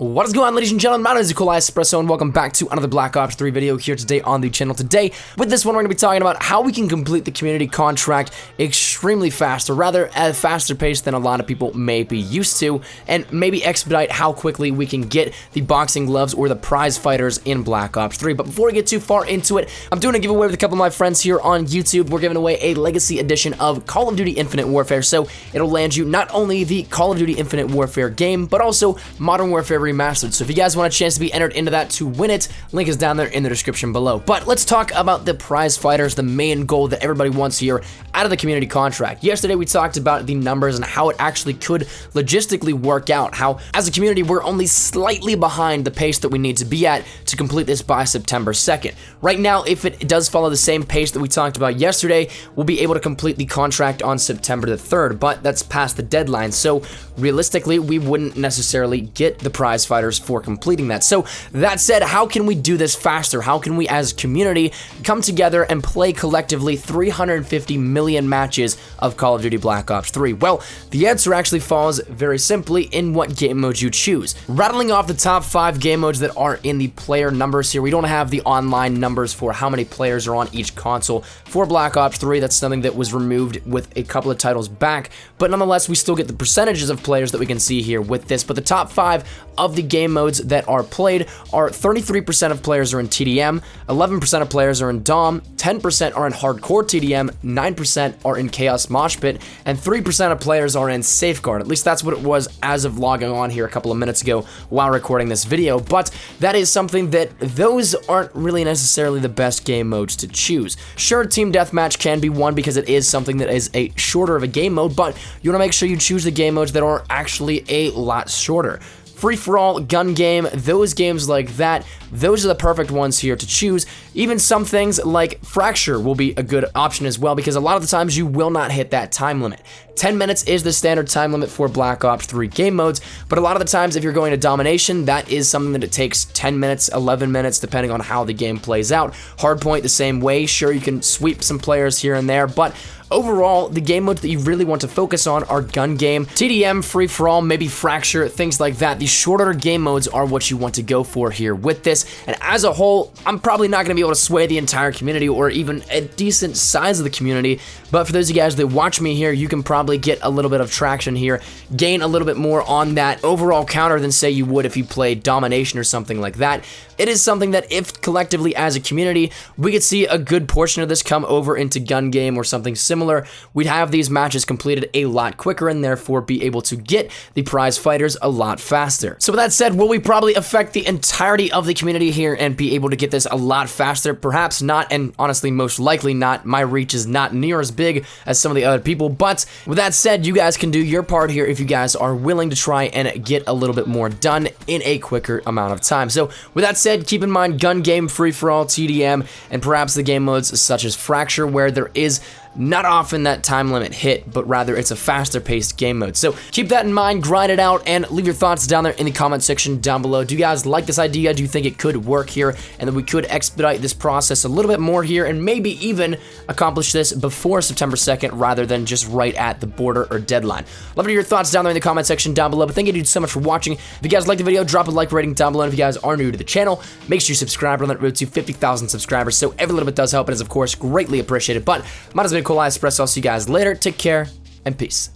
What is going on, ladies and gentlemen? My name is Espresso, and welcome back to another Black Ops 3 video here today on the channel. Today, with this one, we're going to be talking about how we can complete the community contract extremely fast, or rather at a faster pace than a lot of people may be used to, and maybe expedite how quickly we can get the boxing gloves or the prize fighters in Black Ops 3. But before we get too far into it, I'm doing a giveaway with a couple of my friends here on YouTube. We're giving away a Legacy Edition of Call of Duty Infinite Warfare, so it'll land you not only the Call of Duty Infinite Warfare game, but also Modern Warfare Remastered. So if you guys want a chance to be entered into that to win it, link is down there in the description below. But let's talk about the prize fighters, the main goal that everybody wants here out of the community contract. Yesterday we talked about the numbers and how it actually could logistically work out, how as a community we're only slightly behind the pace that we need to be at to complete this by September 2nd. Right now, if it does follow the same pace that we talked about yesterday, we'll be able to complete the contract on September the 3rd, but that's past the deadline, so realistically we wouldn't necessarily get the prize fighters for completing that. So that said, how can we do this faster? How can we as a community come together and play collectively 350 million matches of Call of Duty Black Ops 3? Well, the answer actually falls very simply in what game mode you choose. Rattling off the top 5 game modes that are in the player numbers here, we don't have the online numbers for how many players are on each console for Black Ops 3. That's something that was removed with a couple of titles back, but nonetheless we still get the percentages of players that we can see here with this. But the top 5 of the game modes that are played are 33% of players are in TDM, 11% of players are in Dom, 10% are in Hardcore TDM, 9% are in Chaos Mosh Pit, and 3% of players are in Safeguard. At least that's what it was as of logging on here a couple of minutes ago while recording this video, but that is something that those aren't really necessarily the best game modes to choose. Sure, Team Deathmatch can be one because it is something that is a shorter of a game mode, but you want to make sure you choose the game modes that are actually a lot shorter. Free-for-all, gun game, those games like that, those are the perfect ones here to choose. Even some things like Fracture will be a good option as well, because a lot of the times you will not hit that time limit. 10 minutes is the standard time limit for Black Ops 3 game modes, but a lot of the times if you're going to Domination, that is something that it takes 10 minutes, 11 minutes, depending on how the game plays out. Hardpoint the same way. Sure, you can sweep some players here and there, but overall, the game modes that you really want to focus on are gun game, TDM, free-for-all, maybe Fracture, things like that. These shorter game modes are what you want to go for here with this, and as a whole, I'm probably not going to be able to sway the entire community or even a decent size of the community, but for those of you guys that watch me here, you can probably get a little bit of traction here, gain a little bit more on that overall counter than say you would if you played Domination or something like that. It is something that if collectively as a community, we could see a good portion of this come over into gun game or something similar, we'd have these matches completed a lot quicker and therefore be able to get the prize fighters a lot faster. So with that said, will we probably affect the entirety of the community here and be able to get this a lot faster? Perhaps not, and honestly most likely not. My reach is not near as big as some of the other people, but with that said, you guys can do your part here if you guys are willing to try and get a little bit more done in a quicker amount of time. So with that said, keep in mind gun game, free-for-all, TDM, and perhaps the game modes such as Fracture, where there is not often that time limit hit, but rather it's a faster paced game mode. So keep that in mind, grind it out, and leave your thoughts down there in the comment section down below. Do you guys like this idea? Do you think it could work here and that we could expedite this process a little bit more here and maybe even accomplish this before September 2nd rather than just right at the border or deadline? Love to hear your thoughts down there in the comment section down below. But thank you so much for watching. If you guys liked the video, drop a like rating down below. And if you guys are new to the channel, make sure you subscribe. We're on that road to 50,000 subscribers, so every little bit does help and is of course greatly appreciated. But might as well be cool. Espresso. I'll see you guys later. Take care and peace.